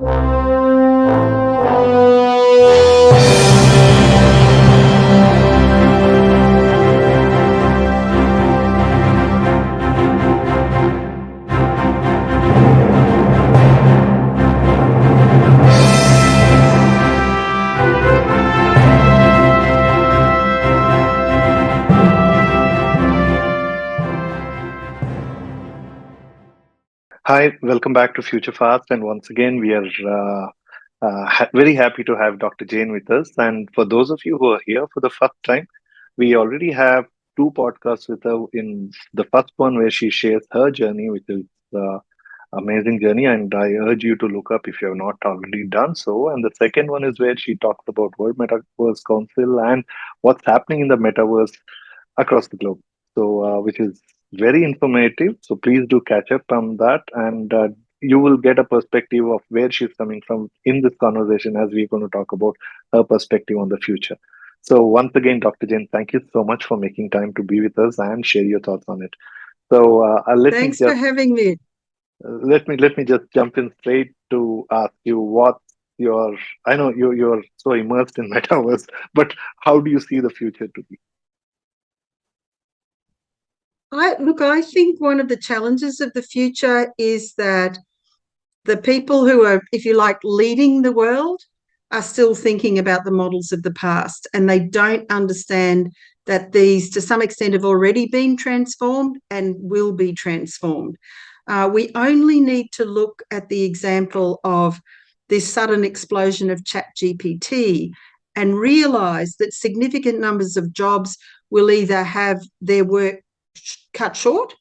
Hi, welcome back to Future Fast. And once again, we are very happy to have Dr. Jane with us. And for those of you who are here for the first time, we already have two podcasts with her. In the first one, where she shares her journey, which is amazing journey, and I urge you to look up if you have not already done so. And the second one is where she talks about World Metaverse Council and what's happening in the metaverse across the globe. So, which is very informative. So please do catch up on that, and you will get a perspective of where she's coming from in this conversation as we're going to talk about her perspective on the future. So once again, Dr. Jane, thank you so much for making time to be with us and share your thoughts on it. So let me Thanks for just having me. let me just jump in straight to ask you what your I know you're so immersed in metaverse, but how do you see the future to be? I think one of the challenges of the future is that the people who are, if you like, leading the world are still thinking about the models of the past, and they don't understand that these, to some extent, have already been transformed and will be transformed. We only need to look at the example of this sudden explosion of ChatGPT and realise that significant numbers of jobs will either have their work cut short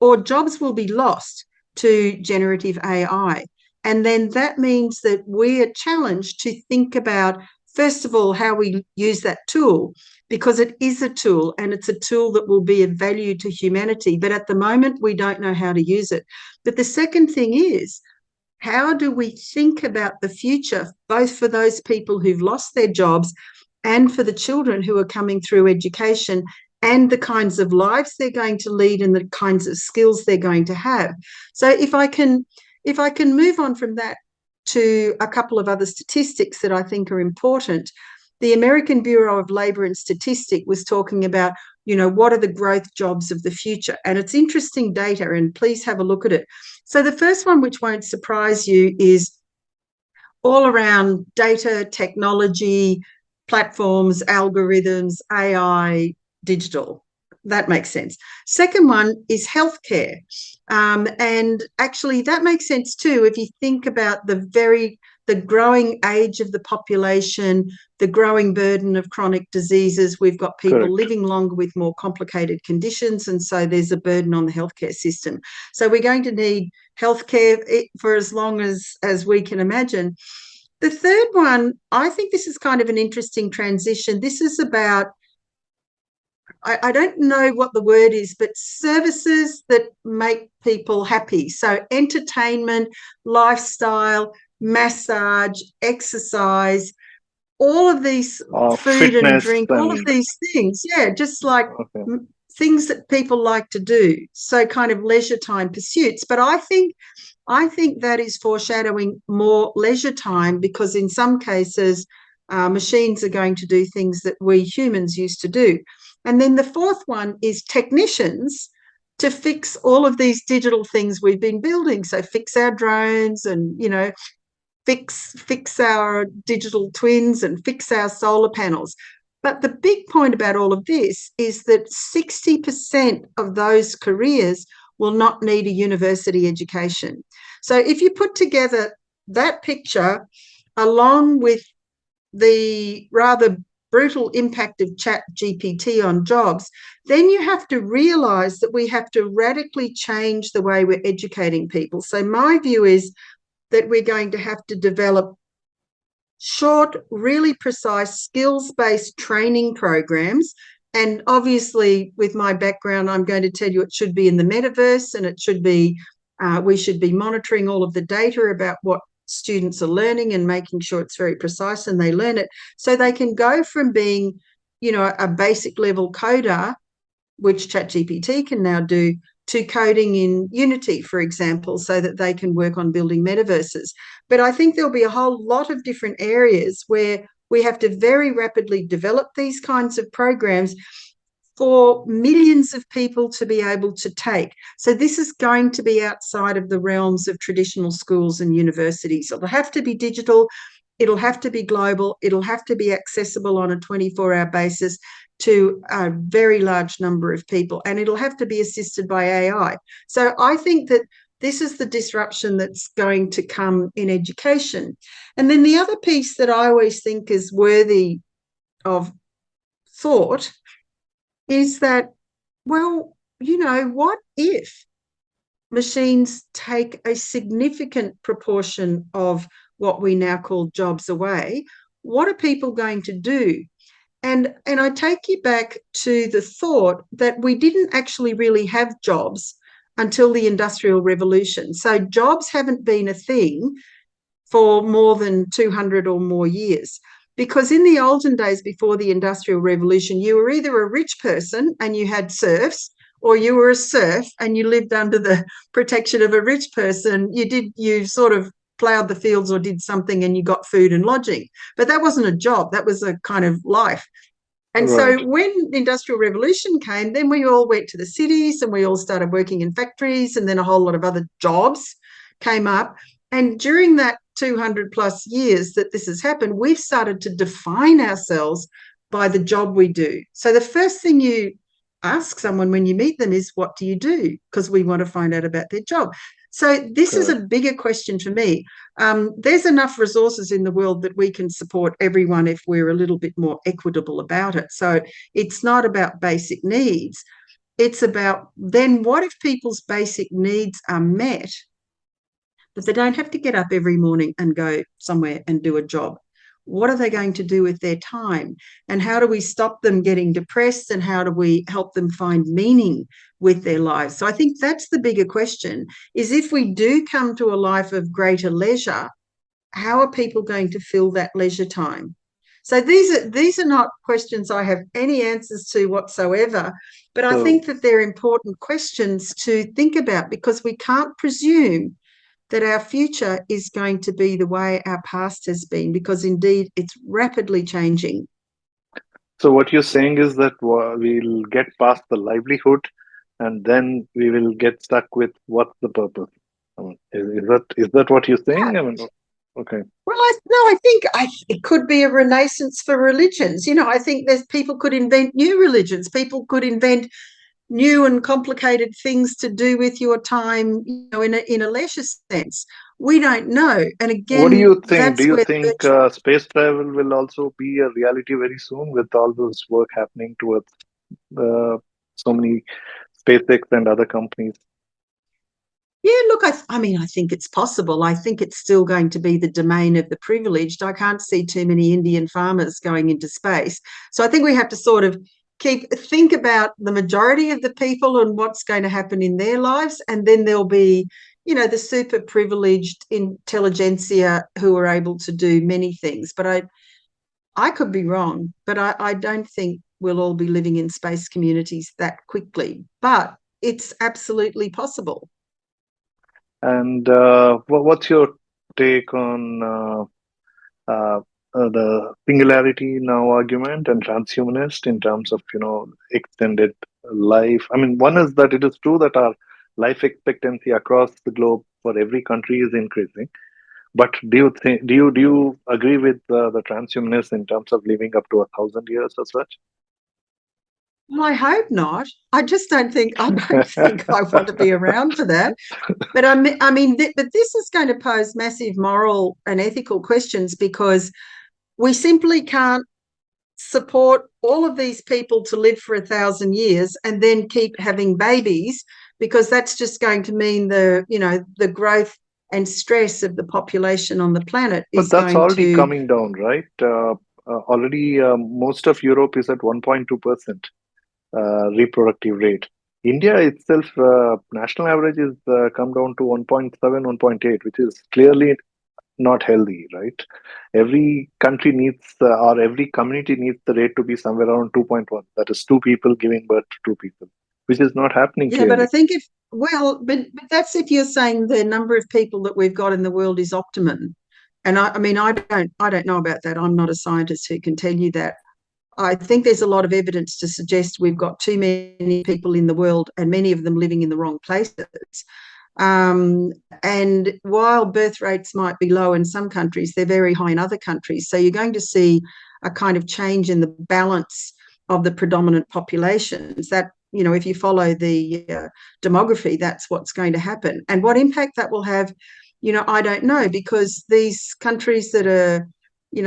or jobs will be lost to generative AI. And then that means that we are challenged to think about, first of all, how we use that tool, because it is a tool and it's a tool that will be of value to humanity. But at the moment, we don't know how to use it. But the second thing is, how do we think about the future, both for those people who've lost their jobs and for the children who are coming through education, and the kinds of lives they're going to lead and the kinds of skills they're going to have? So if I can move on from that to a couple of other statistics that I think are important. The American Bureau of Labor and Statistics was talking about, what are the growth jobs of the future? And it's interesting data, and please have a look at it. So the first one, which won't surprise you, is all around data, technology, platforms, algorithms, AI, digital. That makes sense. Second one is healthcare. And actually that makes sense too if you think about the growing age of the population, the growing burden of chronic diseases. We've got people Correct. living longer with more complicated conditions, and so there's a burden on the healthcare system. So we're going to need healthcare for as long as we can imagine. The third one, I think this is kind of an interesting transition. This is about, I don't know what the word is, but services that make people happy. So entertainment, lifestyle, massage, exercise, all of these, food and Fitness drink, all of and things. Yeah, just like okay. things that people like to do. So kind of leisure time pursuits. But I think that is foreshadowing more leisure time, because in some cases, machines are going to do things that we humans used to do. And then the fourth one is technicians to fix all of these digital things we've been building. So fix our drones and, fix our digital twins and fix our solar panels. But the big point about all of this is that 60% of those careers will not need a university education. So if you put together that picture along with the rather brutal impact of ChatGPT on jobs, then you have to realise that we have to radically change the way we're educating people. So my view is that we're going to have to develop short, really precise, skills-based training programs. And obviously, with my background, I'm going to tell you it should be in the metaverse, and it should be, we should be monitoring all of the data about what students are learning and making sure it's very precise and they learn it, so they can go from being, a basic level coder, which ChatGPT can now do, to coding in Unity, for example, so that they can work on building metaverses. But I think there'll be a whole lot of different areas where we have to very rapidly develop these kinds of programs for millions of people to be able to take. So this is going to be outside of the realms of traditional schools and universities. It'll have to be digital, it'll have to be global, it'll have to be accessible on a 24-hour basis to a very large number of people, and it'll have to be assisted by AI. So I think that this is the disruption that's going to come in education. And then the other piece that I always think is worthy of thought is that, well, what if machines take a significant proportion of what we now call jobs away? What are people going to do? And I take you back to the thought that we didn't actually really have jobs until the Industrial Revolution. So jobs haven't been a thing for more than 200 or more years. Because in the olden days before the Industrial Revolution, you were either a rich person and you had serfs, or you were a serf and you lived under the protection of a rich person. You sort of ploughed the fields or did something and you got food and lodging. But that wasn't a job, that was a kind of life. And Right. so when the Industrial Revolution came, then we all went to the cities and we all started working in factories, and then a whole lot of other jobs came up. And during that 200 plus years that this has happened, we've started to define ourselves by the job we do. So the first thing you ask someone when you meet them is, what do you do? Because we want to find out about their job. So this is a bigger question for me. There's enough resources in the world that we can support everyone if we're a little bit more equitable about it. So it's not about basic needs. It's about then what if people's basic needs are met, but they don't have to get up every morning and go somewhere and do a job? What are they going to do with their time? And how do we stop them getting depressed? And how do we help them find meaning with their lives? So I think that's the bigger question, is if we do come to a life of greater leisure, how are people going to fill that leisure time? So these are not questions I have any answers to whatsoever, but I think that they're important questions to think about, because we can't presume that our future is going to be the way our past has been, because indeed it's rapidly changing. So what you're saying is that we'll get past the livelihood, and then we will get stuck with what's the purpose. Is that what you're saying? I mean, okay. Well, I think it could be a renaissance for religions. I think people could invent new religions. People could invent new and complicated things to do with your time, in a leisure sense. We don't know. And What do again, you think? Do that's you where think space travel will also be a reality very soon, with all this work happening towards so many SpaceX and other companies? Yeah, look, I mean, I think it's possible. I think it's still going to be the domain of the privileged. I can't see too many Indian farmers going into space. So I think we have to sort of think about the majority of the people and what's going to happen in their lives. And then there'll be, the super privileged intelligentsia who are able to do many things. But I could be wrong, but I don't think we'll all be living in space communities that quickly. But it's absolutely possible. And what's your take on the singularity now argument and transhumanist in terms of extended life? I mean, one is that it is true that our life expectancy across the globe for every country is increasing. But do you agree with the transhumanists in terms of living up to 1,000 years as such? Well, I hope not. I don't think I want to be around for that. But but this is going to pose massive moral and ethical questions, because we simply can't support all of these people to live for 1,000 years and then keep having babies, because that's just going to mean the growth and stress of the population on the planet But is that's going already to. coming down, right? Already, most of Europe is at 1.2% reproductive rate. India itself, national average is come down to 1.7, 1.8, which is clearly not healthy, right? Every country needs, or every community needs the rate to be somewhere around 2.1. That is two people giving birth to two people. which is not happening Yeah, but I clearly. think but that's if you're saying the number of people that we've got in the world is optimum. And I mean, I don't know about that. I'm not a scientist who can tell you that. I think there's a lot of evidence to suggest we've got too many people in the world and many of them living in the wrong places. Um, and while birth rates might be low in some countries, they're very high in other countries. So you're going to see a kind of change in the balance of the predominant populations. That, if you follow the demography, that's what's going to happen. And what impact that will have, I don't know, because these countries that are,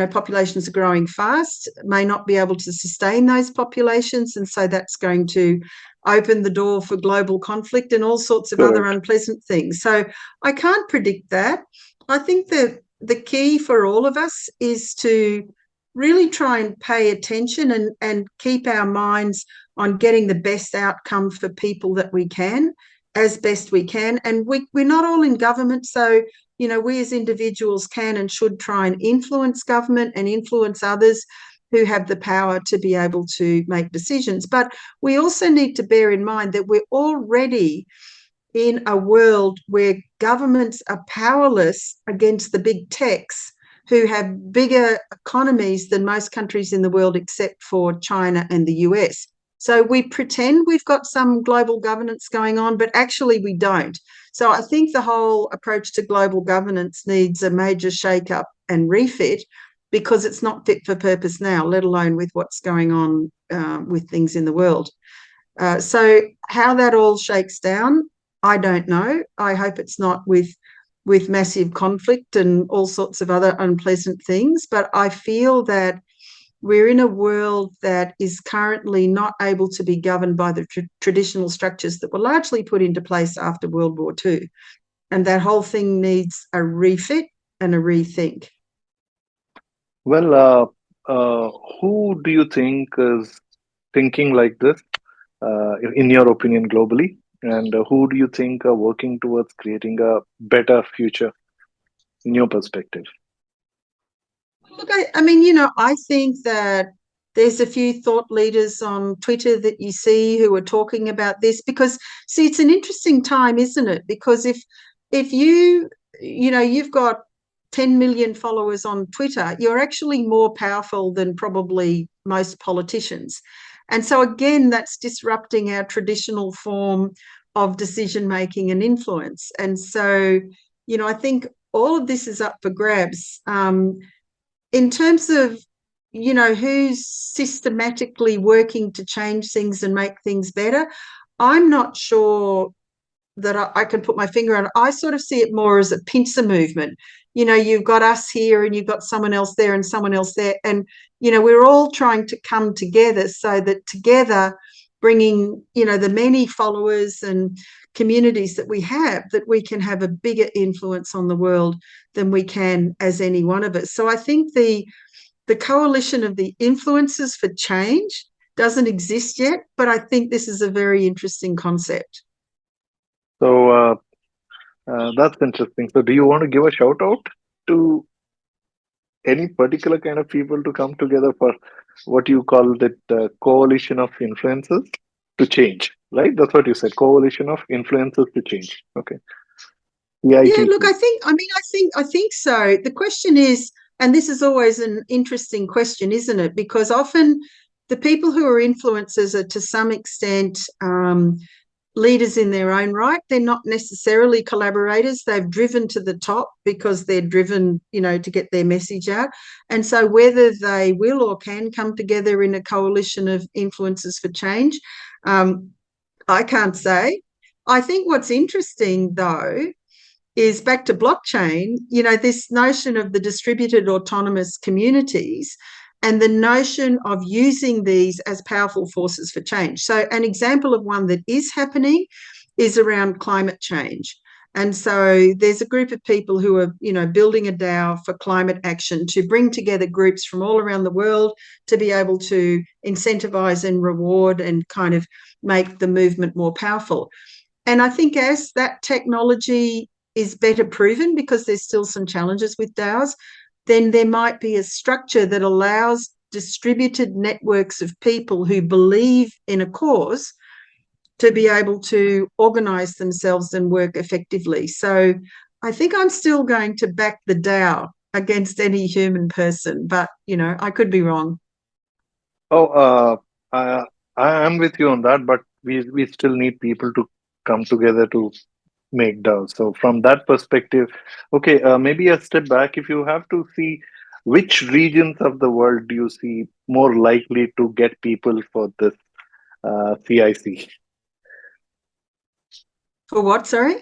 populations are growing fast may not be able to sustain those populations. And so that's going to open the door for global conflict and all sorts of other Correct. unpleasant things. So I can't predict that. I think that the key for all of us is to really try and pay attention and keep our minds on getting the best outcome for people that we can, as best we can. And we're not all in government, so we as individuals can and should try and influence government and influence others who have the power to be able to make decisions. But we also need to bear in mind that we're already in a world where governments are powerless against the big techs who have bigger economies than most countries in the world except for China and the US. So we pretend we've got some global governance going on, but actually we don't. So I think the whole approach to global governance needs a major shake-up and refit, because it's not fit for purpose now, let alone with what's going on with things in the world. So how that all shakes down, I don't know. I hope it's not with massive conflict and all sorts of other unpleasant things. But I feel that we're in a world that is currently not able to be governed by the traditional structures that were largely put into place after World War II. And that whole thing needs a refit and a rethink. Well, who do you think is thinking like this, in your opinion, globally? And who do you think are working towards creating a better future in your perspective? Look, I mean, I think that there's a few thought leaders on Twitter that you see who are talking about this, because, see, it's an interesting time, isn't it? Because if you've got 10 million followers on Twitter, you're actually more powerful than probably most politicians. And so, again, that's disrupting our traditional form of decision making and influence. And so, I think all of this is up for grabs. In terms of, who's systematically working to change things and make things better, I'm not sure that I can put my finger on it. I sort of see it more as a pincer movement. You've got us here and you've got someone else there and someone else there. And, we're all trying to come together so that together, bringing, the many followers and communities that we have, that we can have a bigger influence on the world than we can as any one of us. So I think the coalition of the influencers for change doesn't exist yet, but I think this is a very interesting concept. So that's interesting. So, do you want to give a shout out to any particular kind of people to come together for what you call that coalition of influencers to change, right? That's what you said, coalition of influencers to change. Okay. Yeah, look, EITC. I think so. The question is, and this is always an interesting question, isn't it? Because often the people who are influencers are to some extent leaders in their own right. They're not necessarily collaborators. They've driven to the top because they're driven, to get their message out. And so whether they will or can come together in a coalition of influencers for change, I can't say. I think what's interesting, though, is back to blockchain, this notion of the distributed autonomous communities and the notion of using these as powerful forces for change. So an example of one that is happening is around climate change. And so there's a group of people who are, building a DAO for climate action to bring together groups from all around the world to be able to incentivize and reward and kind of make the movement more powerful. And I think as that technology is better proven, because there's still some challenges with DAOs, then there might be a structure that allows distributed networks of people who believe in a cause to be able to organise themselves and work effectively. So I think I'm still going to back the DAO against any human person, but, I could be wrong. Oh, I am with you on that, but we still need people to come together to make DAOs. So from that perspective, okay, maybe a step back. If you have to see which regions of the world do you see more likely to get people for this CIC? For what, sorry?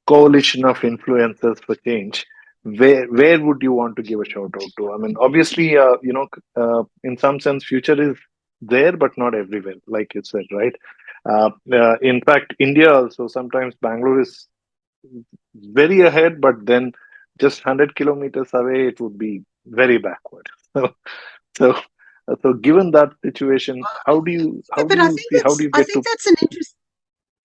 Coalition of influencers for change, where would you want to give a shout out to? I mean, obviously, in some sense future is there but not everywhere, like you said, right? In fact, India also, sometimes Bangalore is very ahead, but then just 100 kilometers away it would be very backward. So so given that situation, Yeah, how do but I you think see, how do you I get think to?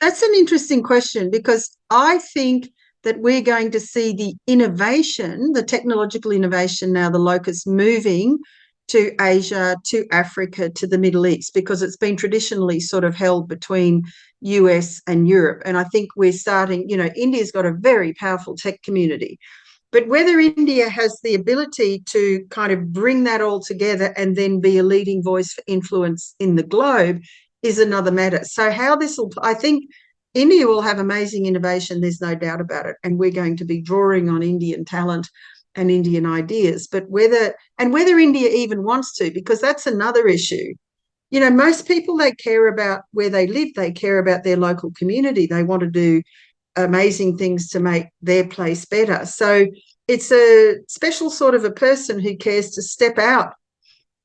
that's an interesting question, because I think that we're going to see the innovation, the technological innovation now, the locus moving to Asia, to Africa, to the Middle East, because it's been traditionally sort of held between US and Europe. And I think we're starting, India's got a very powerful tech community. But whether India has the ability to kind of bring that all together and then be a leading voice for influence in the globe is another matter. So how this will, I think India will have amazing innovation, there's no doubt about it. And we're going to be drawing on Indian talent and Indian ideas. But whether India even wants to, because that's another issue. Most people, they care about where they live, they care about their local community, they want to do amazing things to make their place better. So it's a special sort of a person who cares to step out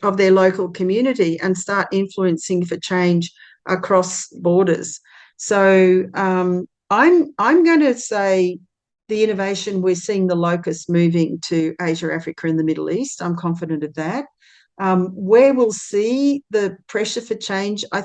of their local community and start influencing for change across borders. So I'm going to say the innovation, we're seeing the locus moving to Asia, Africa, and the Middle East. I'm confident of that. Where we'll see the pressure for change, I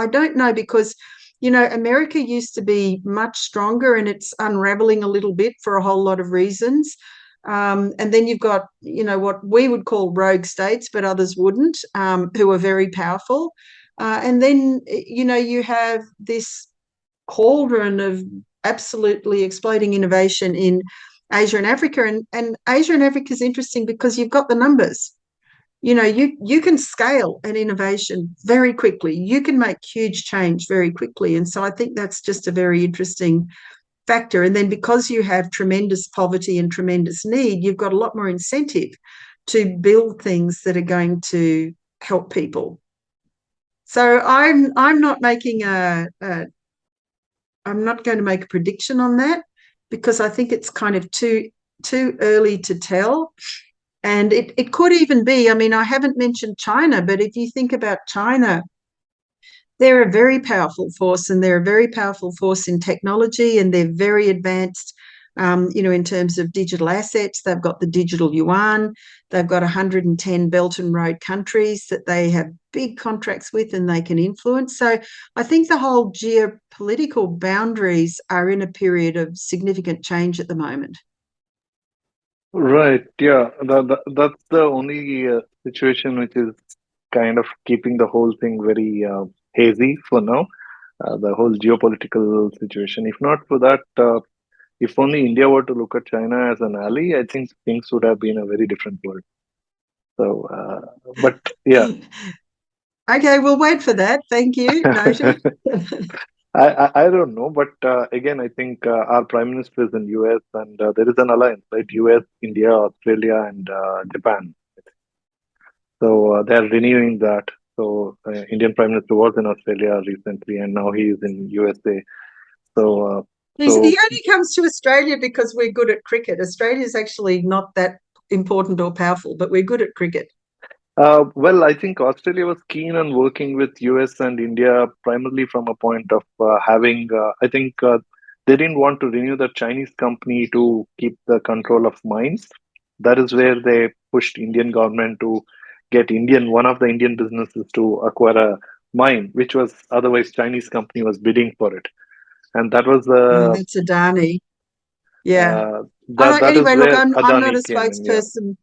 don't know, because America used to be much stronger and it's unraveling a little bit for a whole lot of reasons. And then you've got, what we would call rogue states, but others wouldn't, who are very powerful. And then, you have this cauldron of absolutely exploding innovation in Asia and Africa. And Asia and Africa is interesting because you've got the numbers. You can scale an innovation very quickly. You can make huge change very quickly. And so I think that's just a very interesting factor. And then because you have tremendous poverty and tremendous need, you've got a lot more incentive to build things that are going to help people. So I'm not making I'm not going to make a prediction on that, because I think it's kind of too early to tell. And it could even be, I haven't mentioned China, but if you think about China, they're a very powerful force, and they're a very powerful force in technology, and they're very advanced, in terms of digital assets. They've got the digital yuan. They've got 110 Belt and Road countries that they have big contracts with and they can influence. So I think the whole geopolitical boundaries are in a period of significant change at the moment. Right. Yeah. That's the only situation which is kind of keeping the whole thing very hazy for now. The whole geopolitical situation. If not for that, if only India were to look at China as an ally, I think things would have been a very different world. So, but yeah. Okay, we'll wait for that. Thank you. Noted. I don't know, but again, I think our prime minister is in US, and there is an alliance, right? US, India, Australia, and Japan. So they are renewing that. So Indian Prime Minister was in Australia recently, and now he is in USA. So He only comes to Australia because we're good at cricket. Australia's actually not that important or powerful, but we're good at cricket. well, I think Australia was keen on working with US and India primarily from a point of having. I think they didn't want to renew the Chinese company to keep the control of mines. That is where they pushed Indian government to get one of the Indian businesses to acquire a mine, which was otherwise Chinese company was bidding for it, and that was That's Adani. Yeah. uh, that is Anyway, look, where I'm not Adani a came in. Yeah. spokesperson.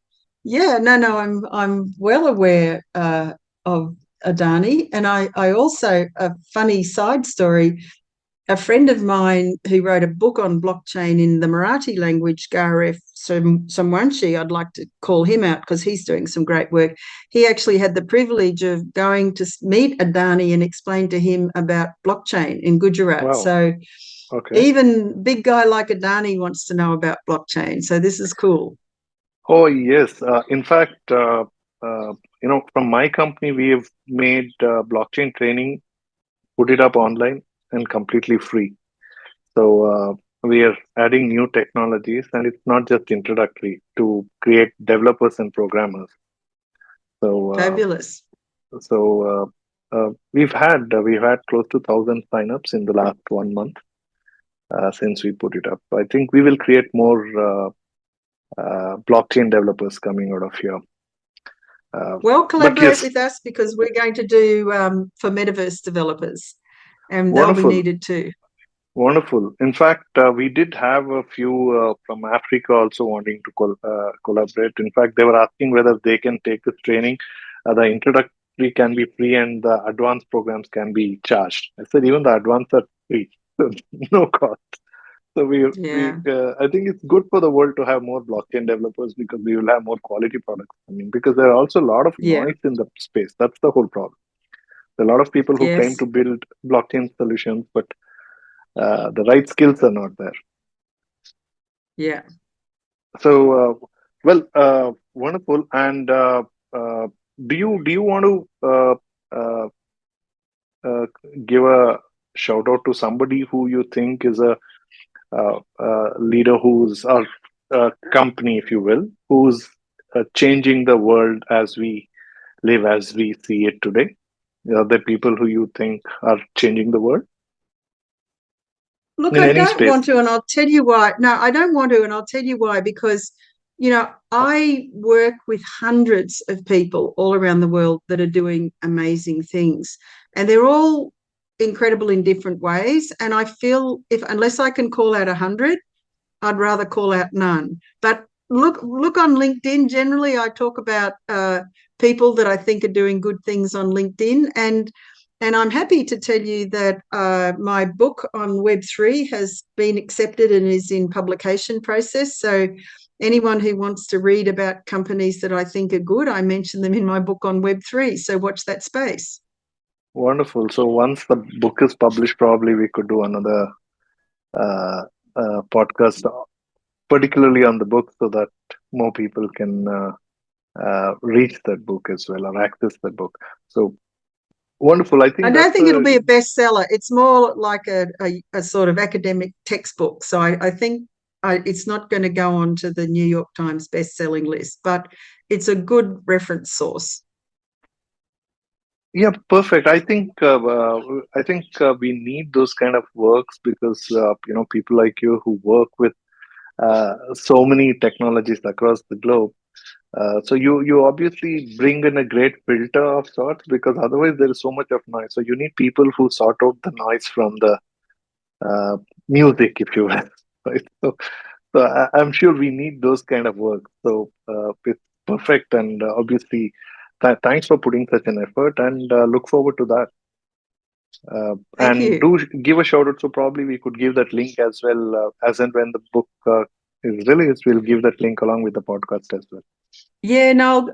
Yeah, no, I'm well aware of Adani. And I also, a funny side story, a friend of mine who wrote a book on blockchain in the Marathi language, Gareth Samwanshi, I'd like to call him out because he's doing some great work. He actually had the privilege of going to meet Adani and explain to him about blockchain in Gujarat. Wow. So Okay. even big guy like Adani wants to know about blockchain. So this is cool. Oh, yes. In fact, from my company, we have made blockchain training, put it up online and completely free. So we are adding new technologies, and it's not just introductory to create developers and programmers. So Fabulous. we've had close to 1,000 signups in the last 1 month since we put it up. I think we will create more blockchain developers coming out of here. Well, But collaborate yes, with us because we're going to do for metaverse developers, and they'll be wonderful. needed too. Wonderful. In fact, we did have a few from Africa also wanting to collaborate. In fact, they were asking whether they can take this training. The introductory can be free and the advanced programs can be charged. I said even the advanced are free, so no cost. So Yeah, I think it's good for the world to have more blockchain developers because we will have more quality products. I mean, because there are also a lot of yeah, noise in the space. That's the whole problem. There are a lot of people who claim yes, to build blockchain solutions, but the right skills are not there. yeah. So, wonderful. And do you want to uh, uh, give a shout out to somebody who you think is a leader who's or a company, if you will, who's changing the world as we live, as we see it today? Are there people who you think are changing the world Look, in I any don't space? want to, and I'll tell you why. No, I don't want to, and I'll tell you why. Because, I work with hundreds of people all around the world that are doing amazing things, and they're all incredible in different ways. And I feel unless I can call out 100, I'd rather call out none. But look on LinkedIn. Generally, I talk about people that I think are doing good things on LinkedIn, and I'm happy to tell you that my book on Web3 has been accepted and is in publication process. So anyone who wants to read about companies that I think are good, I mention them in my book on Web3. So watch that space. Wonderful. So once the book is published, probably we could do another uh, podcast, particularly on the book, so that more people can reach that book as well or access that book. So wonderful. I I think don't that's think it'll a be a bestseller. It's more like a sort of academic textbook. So I think it's not going to go on to the New York Times best-selling list, but it's a good reference source. yeah, perfect. I think we need those kind of works because people like you who work with so many technologies across the globe. So you obviously bring in a great filter of sorts because otherwise there is so much of noise. So you need people who sort out the noise from the uh, music, if you will. Right? So I'm sure we need those kind of work. So it's perfect, and obviously, thanks for putting such an effort, and look forward to that. Thank And you. do give a shout out. So probably we could give that link as well, as and when the book is released. We'll give that link along with the podcast as well. Yeah, no,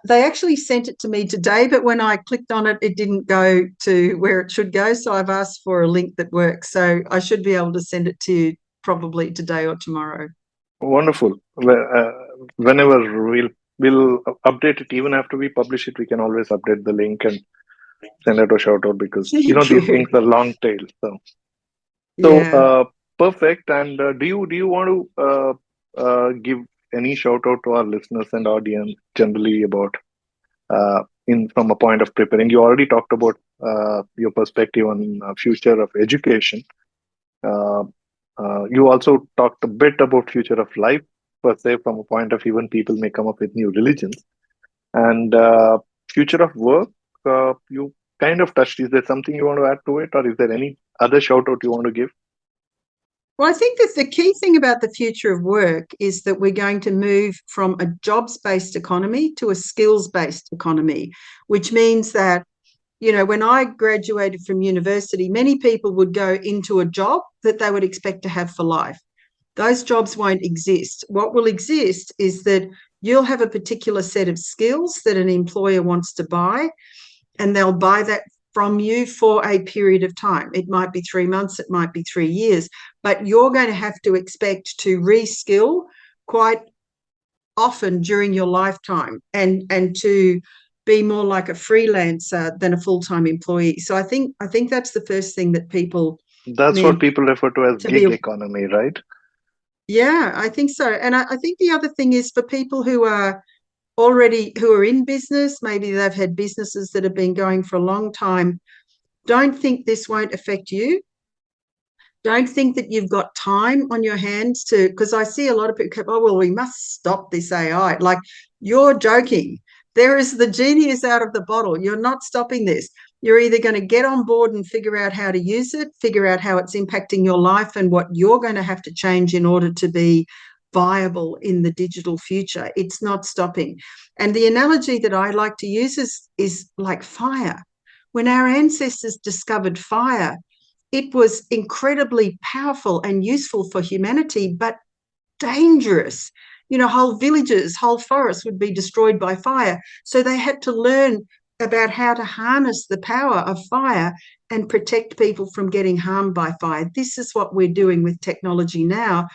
they actually sent it to me today, but when I clicked on it, it didn't go to where it should go. So I've asked for a link that works. So I should be able to send it to you probably today or tomorrow. Wonderful. Whenever we'll update it, even after we publish it, we can always update the link and send out a shout out because Thank these you. things are long tail. So Yeah. perfect. And do you want to give any shout out to our listeners and audience generally about in from a point of preparing? You already talked about your perspective on future of education. Uh, you also talked a bit about future of life per se from a point of even people may come up with new religions and future of work. You kind of touched. Is there something you want to add to it, or is there any other shout out you want to give? Well, I think that the key thing about the future of work is that we're going to move from a jobs-based economy to a skills-based economy, which means that, when I graduated from university, many people would go into a job that they would expect to have for life. Those jobs won't exist. What will exist is that you'll have a particular set of skills that an employer wants to buy, and they'll buy that from you for a period of time. It might be 3 months, it might be 3 years, but you're going to have to expect to reskill quite often during your lifetime and to be more like a freelancer than a full-time employee. So I think that's the first thing that people That's what need people refer to as to be. gig economy, right? Yeah, I think so. And I think the other thing is for people who are in business, maybe they've had businesses that have been going for a long time, don't think this won't affect you. Don't think that you've got time on your hands to, because I see a lot of people go, oh, well, we must stop this AI. Like, you're joking. There is the genie is out of the bottle. You're not stopping this. You're either going to get on board and figure out how to use it, figure out how it's impacting your life and what you're going to have to change in order to be viable in the digital future. It's not stopping. And the analogy that I like to use is like fire. When our ancestors discovered fire, it was incredibly powerful and useful for humanity, but dangerous. Whole villages, whole forests would be destroyed by fire. So they had to learn about how to harness the power of fire and protect people from getting harmed by fire. This is what we're doing with technology now.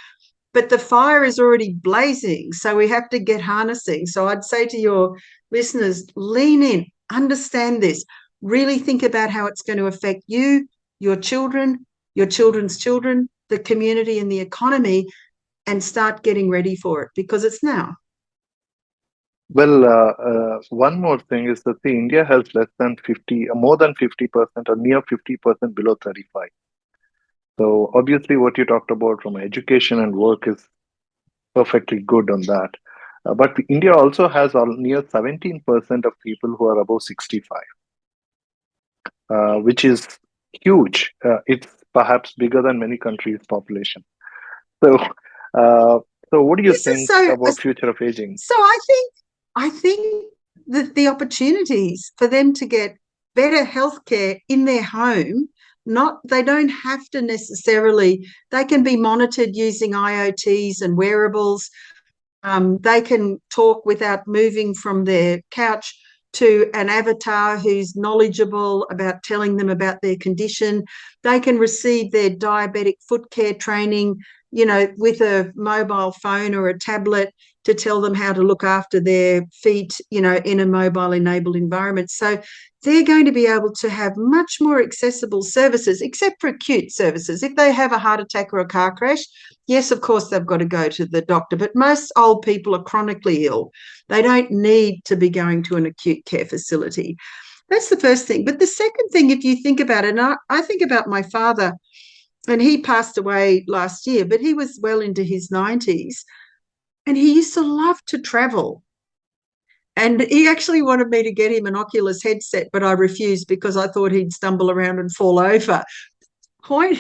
But the fire is already blazing, so we have to get harnessing. So I'd say to your listeners, lean in, understand this, really think about how it's going to affect you, your children, your children's children, the community and the economy, and start getting ready for it because it's now. Well, one more thing is that the India has less than 50, more than 50%, or near 50% below 35. So obviously, what you talked about from education and work is perfectly good on that. But India also has near 17% of people who are above 65, which is huge. It's perhaps bigger than many countries' population. So, uh, so what do you This is think so about future of aging? so I think that the opportunities for them to get better healthcare in their home, not they don't have to necessarily, they can be monitored using IoTs and wearables. They can talk without moving from their couch to an avatar who's knowledgeable about telling them about their condition. They can receive their diabetic foot care training, with a mobile phone or a tablet to tell them how to look after their feet, in a mobile enabled environment. So they're going to be able to have much more accessible services, except for acute services. If they have a heart attack or a car crash, yes, of course, they've got to go to the doctor, but most old people are chronically ill. They don't need to be going to an acute care facility. That's the first thing. But the second thing, if you think about it, and I think about my father, and he passed away last year, but he was well into his 90s, and he used to love to travel. And he actually wanted me to get him an Oculus headset, but I refused because I thought he'd stumble around and fall over. Point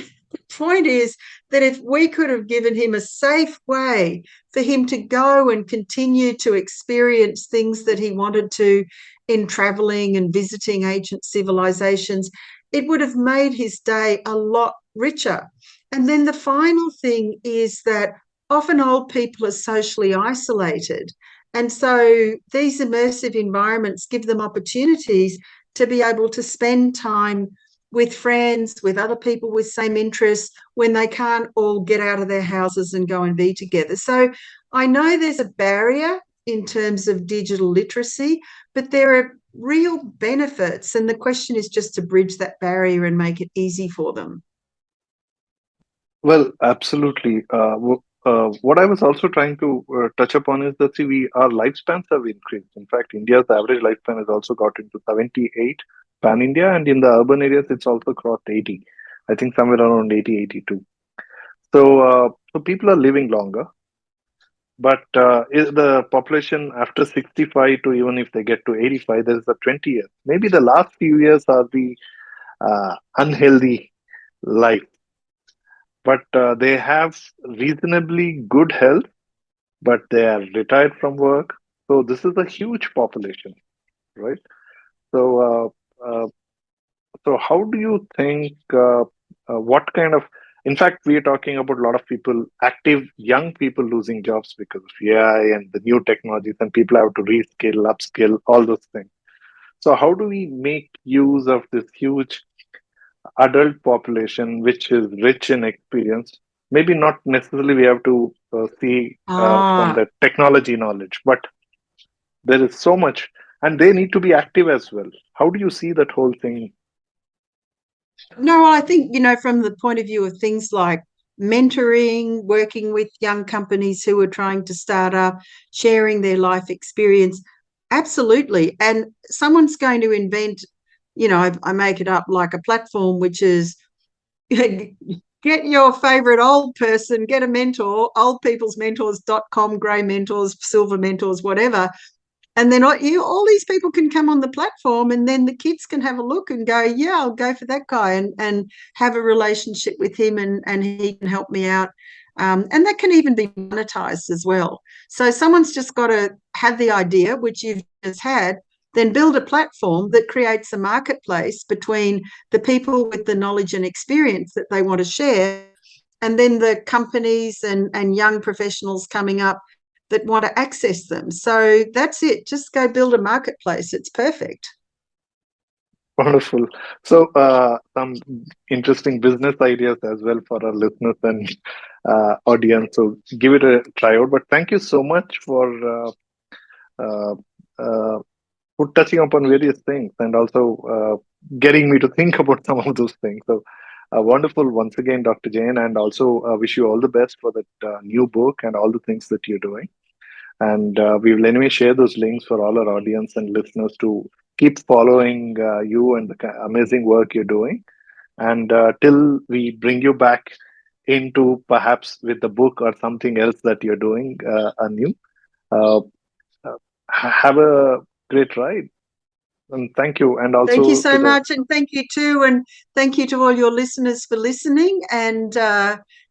is that if we could have given him a safe way for him to go and continue to experience things that he wanted to in traveling and visiting ancient civilizations, it would have made his day a lot richer. And then the final thing is that often old people are socially isolated. And so these immersive environments give them opportunities to be able to spend time with friends, with other people with same interests, when they can't all get out of their houses and go and be together. So I know there's a barrier in terms of digital literacy, but there are real benefits. And the question is just to bridge that barrier and make it easy for them. Well, absolutely. What I was also trying to touch upon is that our lifespans have increased. In fact, India's average lifespan has also got into 78 pan India, and in the urban areas, it's also crossed 80. I think somewhere around 80, 82. So people are living longer, but is the population after 65 to even if they get to 85, there's a 20 years. Maybe the last few years are the unhealthy life. but they have reasonably good health, but they are retired from work. So this is a huge population, right? So, so how do you think? What kind of? In fact, we are talking about a lot of people, active young people losing jobs because of AI and the new technologies, and people have to reskill, upskill, all those things. So, how do we make use of this huge adult population, which is rich in experience? Maybe not necessarily we have to see from Ah, the technology knowledge, but there is so much, and they need to be active as well. How do you see that whole thing? no, I think, from the point of view of things like mentoring, working with young companies who are trying to start up, sharing their life experience, absolutely. And someone's going to invent, I make it up, like a platform which is get your favorite old person, get a mentor, oldpeoplesmentors.com, grey mentors, silver mentors, whatever. And then all these people can come on the platform, and then the kids can have a look and go, yeah, I'll go for that guy, and have a relationship with him, and he can help me out. And that can even be monetized as well. So someone's just got to have the idea, which you've just had, then build a platform that creates a marketplace between the people with the knowledge and experience that they want to share, and then the companies and young professionals coming up that want to access them. So that's it. Just go build a marketplace. It's perfect. Wonderful. So, some interesting business ideas as well for our listeners and audience. So, give it a try out. But thank you so much uh, uh, for touching upon various things and also getting me to think about some of those things. So, wonderful once again, Dr. Jain, and also wish you all the best for that new book and all the things that you're doing. And we will anyway share those links for all our audience and listeners to keep following you and the amazing work you're doing. And till we bring you back into perhaps with the book or something else that you're doing anew, uh, have a great ride. And thank you. And Thank you also to so the much. And thank you too. And thank you to all your listeners for listening. And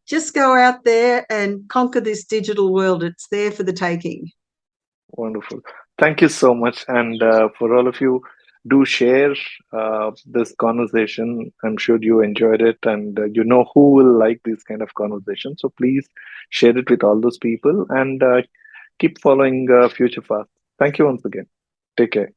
just go out there and conquer this digital world. It's there for the taking. wonderful. Thank you so much. And for all of you, do share this conversation. I'm sure you enjoyed it, and you know who will like these kind of conversations. So please share it with all those people and keep following Future Fast. Thank you once again. Take care.